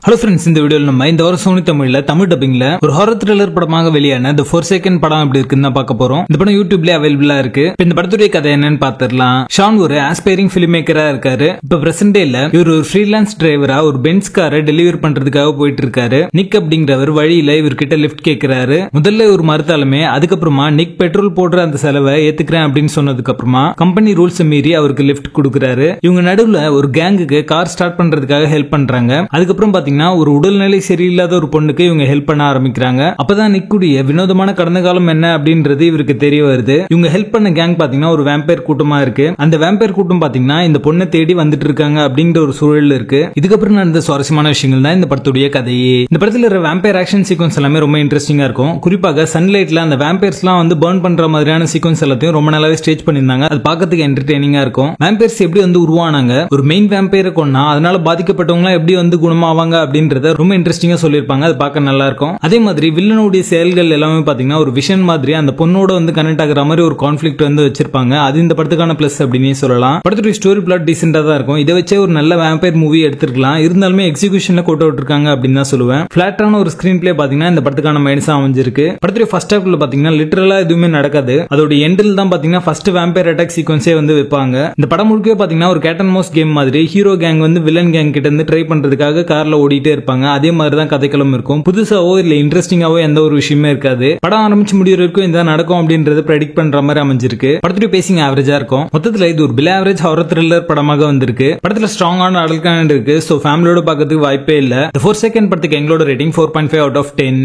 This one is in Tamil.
ஹலோ ஃப்ரெண்ட்ஸ், இந்த வீடியோவில் நம்ம இந்த வாரம் சோனி தமிழ்ல தமிழ் டப்பிங்ல ஒரு ஹாரர் த்ரில்லர் படமாக வெளியான The Forsaken படம் எப்படி இருக்குன்னு தான் பார்க்க போறோம். இந்த படம் யூடியூப்ல அவைலபிளா இருக்கு. இந்த படத்துடைய கதை என்னன்னு பாத்துடலாம். ஷான் ஒரு ஆஸ்பைரிங் ஃபிலிம் மேக்கரா இருக்காரு. இப்ப பிரசன்ட் டேல இவர் ஒரு ஃப்ரீலான்ஸ் டிரைவரா ஒரு பென்ஸ் காரை டெலிவரி பண்றதுக்காக போயிட்டு இருக்காரு. நிக் அப்படிங்கிறவர் வழியில இவர்கிட்ட லிஃப்ட் கேட்கிறாரு. முதல்ல ஒரு மறுத்தாலுமே அதுக்கப்புறமா நிக் பெட்ரோல் போடுற அந்த செலவை ஏத்துக்கிறேன் அப்படின்னு சொன்னதுக்கு அப்புறமா கம்பெனி ரூல்ஸ் மீறி அவருக்கு லிஃப்ட் கொடுக்கறாரு. இவங்க நடுவுல ஒரு கேங்குக்கு கார் ஸ்டார்ட் பண்றதுக்காக ஹெல்ப் பண்றாங்க. அதுக்கப்புறம் பாத்தீங்கன்னா ஒரு உடல்நிலை சரியில்லாத ஒரு பொண்ணுக்கு இவங்க ஹெல்ப் பண்ண ஆரம்பிக்கிறாங்க. அப்பதான் நிக்குடைய வினோதமான கடந்த காலம் என்ன அப்படின்றது இவருக்கு தெரிய வருது. இவங்க ஹெல்ப் பண்ண கேங் பாத்தீங்கன்னா ஒரு வேம்பயர் கூட்டமா இருக்கு. அந்த வேம்பயர் கூட்டம் பாத்தீங்கன்னா இந்த பொண்ணை தேடி வந்துட்டு இருக்காங்க அப்படிங்கிற ஒரு சூழல் இருக்கு. இதுக்கப்புறம் நடந்த சுவாரஸ்யமான விஷயங்கள் தான் இந்த படத்துடைய கதையே. இந்த படத்துல இருக்கிற வேம்பயர் ஆக்ஷன் சீக்வன்ஸ் எல்லாமே ரொம்ப இன்ட்ரெஸ்டிங்கா இருக்கும். குறிப்பாக சன்லைட்ல அந்த வேம்பயர்ஸ் எல்லாம் வந்து பர்ன் பண்ற மாதிரியான சீக்வன்ஸ் எல்லாத்தையும் ரொம்ப நல்லாவே ஸ்டேஜ் பண்ணிருந்தாங்க. அது பார்க்கிறதுக்கு என்டர்டெய்னிங்கா இருக்கும். வேம்பயர்ஸ் எப்படி வந்து உருவானாங்க, ஒரு மெயின் வேம்பயரை கொண்டா அதனால பாதிக்கப்பட்டவங்க எப்படி வந்து குணமாவாங்க அப்படின்றத ரொம்ப இன்ட்ரெஸ்டிங்கா சொல்லிருப்பாங்க. அது பார்க்க நல்லா இருக்கும். அதே மாதிரி வில்லனுடைய செயல்கள் எல்லாமே பாத்தீங்கன்னா ஒரு விஷன் மாதிரி அந்த பொண்ணோட வந்து கனெக்ட் ஆகிற மாதிரி ஒரு கான்ஃபிளிக்ட் வந்து வச்சிருப்பாங்க. அது இந்த படத்துக்கான பிளஸ் அப்படின்னு சொல்லலாம். படத்துடைய ஸ்டோரி பிளாட் டீசென்டா தான் இருக்கும். இதை வச்சே ஒரு நல்ல வேம்பயர் மூவி எடுத்துக்கலாம். இருந்தாலுமே எக்ஸிகியூஷன்ல கோட் அவுட் இருக்காங்க அப்படின்னு தான் சொல்லுவேன். பிளாட்டான ஒரு ஸ்கிரீன் பிளே பாத்தீங்கன்னா இந்த படத்துக்கான மைனஸா அமைஞ்சிருக்கு. படத்துடைய ஃபர்ஸ்ட் ஹாஃப்ல பாத்தீங்கன்னா லிட்டரலா எதுவுமே நடக்காது. அதோட எண்டில் தான் பாத்தீங்கன்னா ஃபர்ஸ்ட் வேம்பயர் அட்டாக் சீக்வன்ஸே வந்து வைப்பாங்க. இந்த படம் முழுக்கவே பாத்தீங்கன்னா ஒரு கேட் அண்ட் மவுஸ் கேம் மாதிரி ஹீரோ கேங் வந்து வில்லன் கேங் கிட்ட இருந்து ட்ரை பண்றதுக்காக கார்ல ஓடிட்டே இருப்பாங்க. அதே மாதிரி தான் கதைக்களம் இருக்கும். புதுசாவோ இல்ல இன்ட்ரெஸ்டிங்காவோ எந்த ஒரு விஷயமே இருக்காது. படம் ஆரம்பிச்சு முடிகிற வரைக்கும் இந்த நடக்கும் அப்படின்றது ப்ரெடிக்ட் பண்ற மாதிரி அமைஞ்சிருக்கு. படத்துடைய பேசிங் ஆவரேஜா இருக்கும். மொத்தத்துல இது ஒரு பிலோ ஆவரேஜ் ஹாரர் த்ரில்லர் படமாக வந்திருக்கு. படத்துல ஸ்ட்ராங்கான அடல்ட் கண்டென்ட் இருக்கு. சோ ஃபேமிலியோட பார்க்கிறதுக்கு வாய்ப்பே இல்ல. The Forsaken படத்துக்கு எங்களோட ரேட்டிங் 4.5 out of 10.